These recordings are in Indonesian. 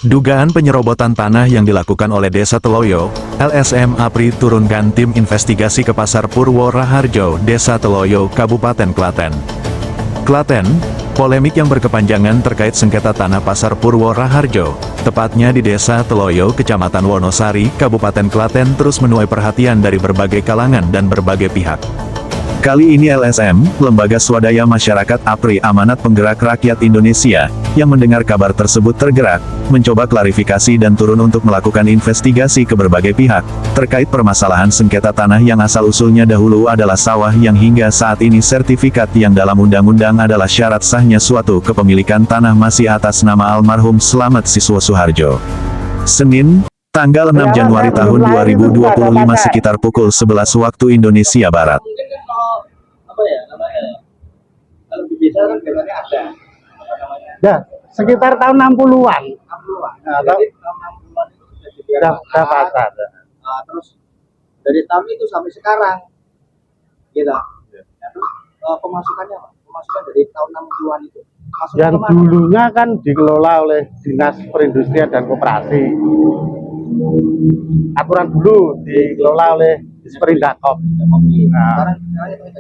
Dugaan penyerobotan tanah yang dilakukan oleh Desa Teloyo, LSM APRI turunkan tim investigasi ke Pasar Purwo Raharjo, Desa Teloyo, Kabupaten Klaten. Klaten, polemik yang berkepanjangan terkait sengketa tanah Pasar Purwo Raharjo, tepatnya di Desa Teloyo, Kecamatan Wonosari, Kabupaten Klaten terus menuai perhatian dari berbagai kalangan dan berbagai pihak. Kali ini LSM, Lembaga Swadaya Masyarakat APRI Amanat Penggerak Rakyat Indonesia, yang mendengar kabar tersebut tergerak, mencoba klarifikasi dan turun untuk melakukan investigasi ke berbagai pihak, terkait permasalahan sengketa tanah yang asal-usulnya dahulu adalah sawah yang hingga saat ini sertifikat yang dalam undang-undang adalah syarat sahnya suatu kepemilikan tanah masih atas nama almarhum Slamet Siswo Suharjo. Senin, tanggal 6 Januari tahun 2025 sekitar pukul 11 waktu Indonesia Barat. Kalau di desa kan biasanya ada Ya, sekitar tahun 60-an. 60-an. Nah, Jadi tahun 60-an itu sudah dibiarkan pasar. Nah, terus dari tahun itu sampai sekarang gitu. Nah, terus pemasukannya apa? Pemasukan dari tahun 60-an itu masuknya Yang kemana? dulunya kan dikelola oleh Dinas Perindustrian dan Koperasi. Aturan dulu dikelola oleh Disperindakom. Nah,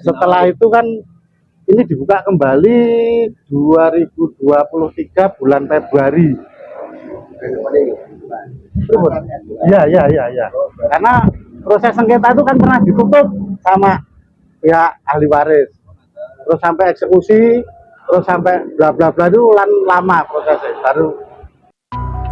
setelah itu kan ini dibuka kembali 2023 bulan Februari. Iya. Karena proses sengketa itu kan pernah ditutup sama pihak ahli waris. Terus sampai eksekusi, terus sampai bla bla bla itu lama prosesnya. Baru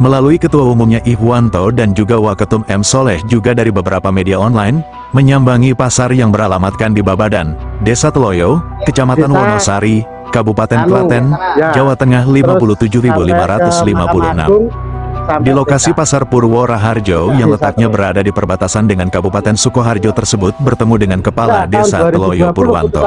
Melalui Ketua Umumnya Ihwanto dan juga Waketum M. Soleh juga dari beberapa media online, menyambangi pasar yang beralamatkan di Babadan, Desa Teloyo, Kecamatan Wonosari, Kabupaten Klaten, Jawa Tengah 57.556. Di lokasi Pasar Purwo Raharjo yang letaknya berada di perbatasan dengan Kabupaten Sukoharjo tersebut bertemu dengan Kepala Desa Teloyo Purwanto.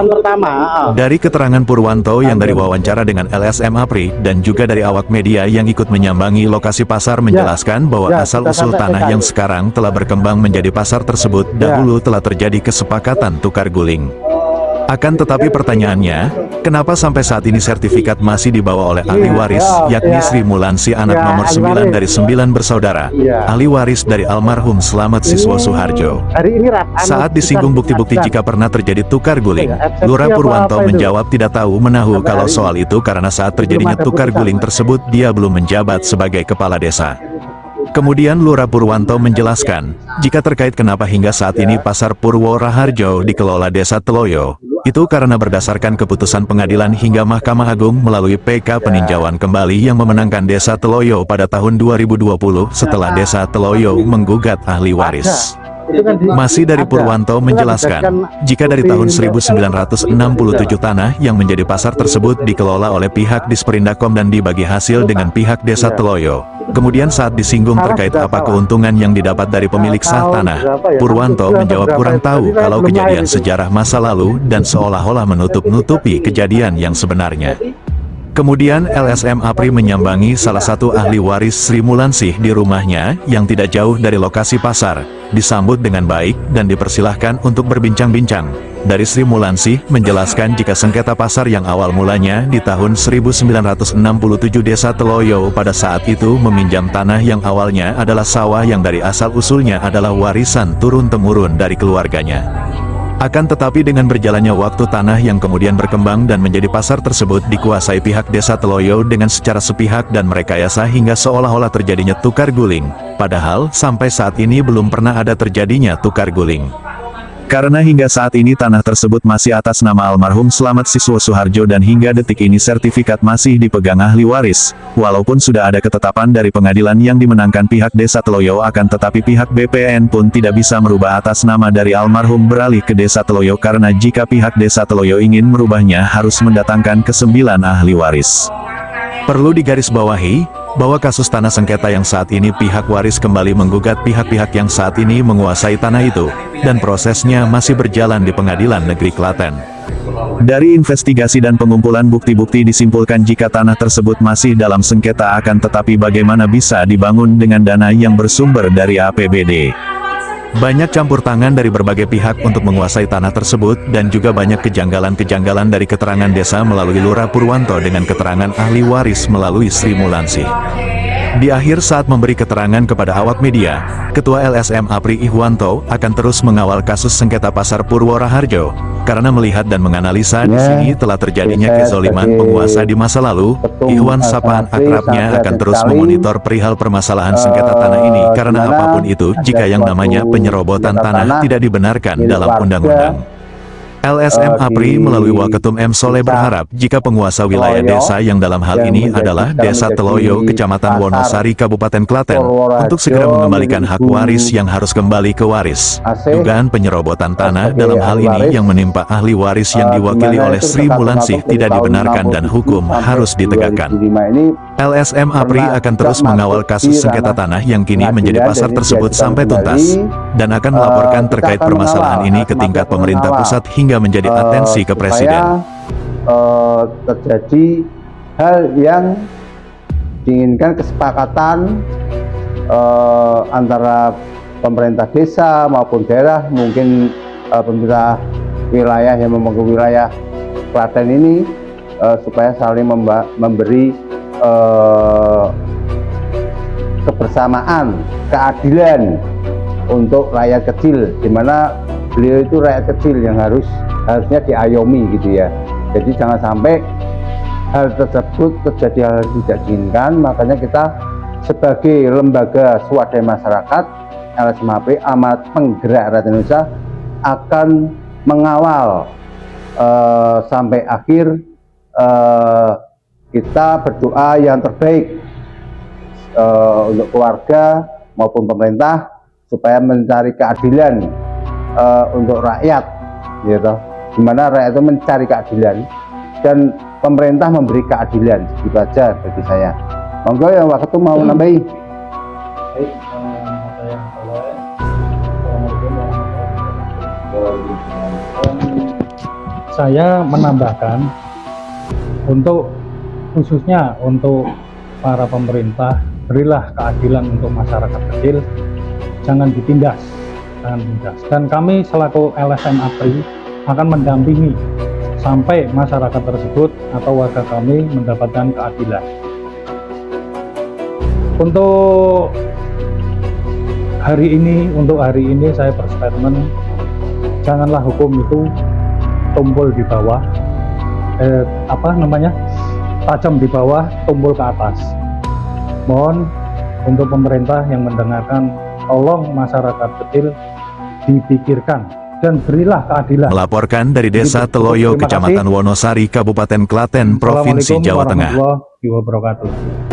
Dari keterangan Purwanto yang dari wawancara dengan LSM APRI dan juga dari awak media yang ikut menyambangi lokasi pasar menjelaskan bahwa asal-usul tanah yang sekarang telah berkembang menjadi pasar tersebut dahulu telah terjadi kesepakatan tukar guling. Akan tetapi pertanyaannya, kenapa sampai saat ini sertifikat masih dibawa oleh ahli waris, yakni Sri Mulansi anak nomor 9 dari 9 bersaudara, ahli waris dari almarhum Slamet Siswo Suharjo. Saat disinggung bukti-bukti jika pernah terjadi tukar guling, Lurah Purwanto menjawab tidak tahu menahu kalau soal itu karena saat terjadinya tukar guling tersebut dia belum menjabat sebagai kepala desa. Kemudian Lurah Purwanto menjelaskan, jika terkait kenapa hingga saat ini Pasar Purwo Raharjo dikelola Desa Teloyo, itu karena berdasarkan keputusan pengadilan hingga Mahkamah Agung melalui PK peninjauan kembali yang memenangkan Desa Teloyo pada tahun 2020 setelah Desa Teloyo menggugat ahli waris. Masih dari Purwanto menjelaskan, jika dari tahun 1967 tanah yang menjadi pasar tersebut dikelola oleh pihak Disperindakom dan dibagi hasil dengan pihak Desa Teloyo. Kemudian saat disinggung terkait apa keuntungan yang didapat dari pemilik sah tanah, Purwanto menjawab kurang tahu kalau kejadian sejarah masa lalu dan seolah-olah menutup-nutupi kejadian yang sebenarnya. Kemudian LSM APRI menyambangi salah satu ahli waris Sri Mulansih di rumahnya yang tidak jauh dari lokasi pasar, disambut dengan baik dan dipersilahkan untuk berbincang-bincang. Dari Sri Mulansih menjelaskan jika sengketa pasar yang awal mulanya di tahun 1967 Desa Teloyo pada saat itu meminjam tanah yang awalnya adalah sawah yang dari asal-usulnya adalah warisan turun-temurun dari keluarganya. Akan tetapi dengan berjalannya waktu tanah yang kemudian berkembang dan menjadi pasar tersebut dikuasai pihak Desa Teloyo dengan secara sepihak dan merekayasa hingga seolah-olah terjadinya tukar guling. Padahal sampai saat ini belum pernah ada terjadinya tukar guling. Karena hingga saat ini tanah tersebut masih atas nama almarhum Slamet Siswo Suharjo dan hingga detik ini sertifikat masih dipegang ahli waris, walaupun sudah ada ketetapan dari pengadilan yang dimenangkan pihak Desa Teloyo akan tetapi pihak BPN pun tidak bisa merubah atas nama dari almarhum beralih ke Desa Teloyo karena jika pihak Desa Teloyo ingin merubahnya harus mendatangkan ke-9 ahli waris. Perlu digarisbawahi, bahwa kasus tanah sengketa yang saat ini pihak waris kembali menggugat pihak-pihak yang saat ini menguasai tanah itu, dan prosesnya masih berjalan di Pengadilan Negeri Klaten. Dari investigasi dan pengumpulan bukti-bukti disimpulkan jika tanah tersebut masih dalam sengketa akan tetapi bagaimana bisa dibangun dengan dana yang bersumber dari APBD. Banyak campur tangan dari berbagai pihak untuk menguasai tanah tersebut dan juga banyak kejanggalan-kejanggalan dari keterangan desa melalui Lurah Purwanto dengan keterangan ahli waris melalui Sri Mulansih. Di akhir saat memberi keterangan kepada awak media, Ketua LSM APRI Ihwanto akan terus mengawal kasus sengketa Pasar Purwo Raharjo, karena melihat dan menganalisa di sini telah terjadinya kezoliman penguasa di masa lalu. Ihwan sapaan akrabnya akan terus memonitor perihal permasalahan sengketa tanah ini, karena apapun itu, jika yang namanya penyerobotan tanah tidak dibenarkan dalam undang-undang. LSM APRI melalui Waketum M. Soleh berharap jika penguasa wilayah desa yang dalam hal ini adalah Desa Teloyo, Kecamatan Wonosari, Kabupaten Klaten, untuk segera mengembalikan hak waris yang harus kembali ke waris. Dugaan penyerobotan tanah dalam hal ini yang menimpa ahli waris yang diwakili oleh Sri Mulansih tidak dibenarkan dan hukum harus ditegakkan. LSM APRI akan terus mengawal kasus sengketa tanah yang kini menjadi pasar tersebut sampai tuntas, dan akan melaporkan terkait permasalahan ini ke tingkat pemerintah pusat hingga menjadi atensi ke Presiden. Terjadi hal yang diinginkan kesepakatan antara pemerintah desa maupun daerah, mungkin pemerintah wilayah yang memangku wilayah Klaten ini, supaya saling memberi kebersamaan, keadilan untuk rakyat kecil, di mana beliau itu rakyat kecil yang harusnya diayomi gitu ya. Jadi jangan sampai hal tersebut terjadi hal yang tidak diinginkan. Makanya kita sebagai lembaga swadaya masyarakat LSM APRI, Amat Penggerak Rakyat Indonesia, akan mengawal sampai akhir. Kita berdoa yang terbaik untuk keluarga maupun pemerintah supaya mencari keadilan untuk rakyat, gitu. Dimana rakyat itu mencari keadilan dan pemerintah memberi keadilan. Itu aja bagi saya. Monggo yang waktu mau nambahi. Baik, saya Soleh. Saya menambahkan untuk khususnya untuk para pemerintah, berilah keadilan untuk masyarakat kecil, jangan ditindas. Dan kami selaku LSM APRI akan mendampingi sampai masyarakat tersebut atau warga kami mendapatkan keadilan. Untuk hari ini saya berstatement, janganlah hukum itu tumpul di bawah, tajam di bawah, tumpul ke atas. Mohon untuk pemerintah yang mendengarkan, tolong masyarakat kecil dipikirkan dan berilah keadilan. Melaporkan dari Desa Teloyo, Kecamatan Wonosari, Kabupaten Klaten, Provinsi Jawa Tengah. Assalamualaikum warahmatullahi wabarakatuh.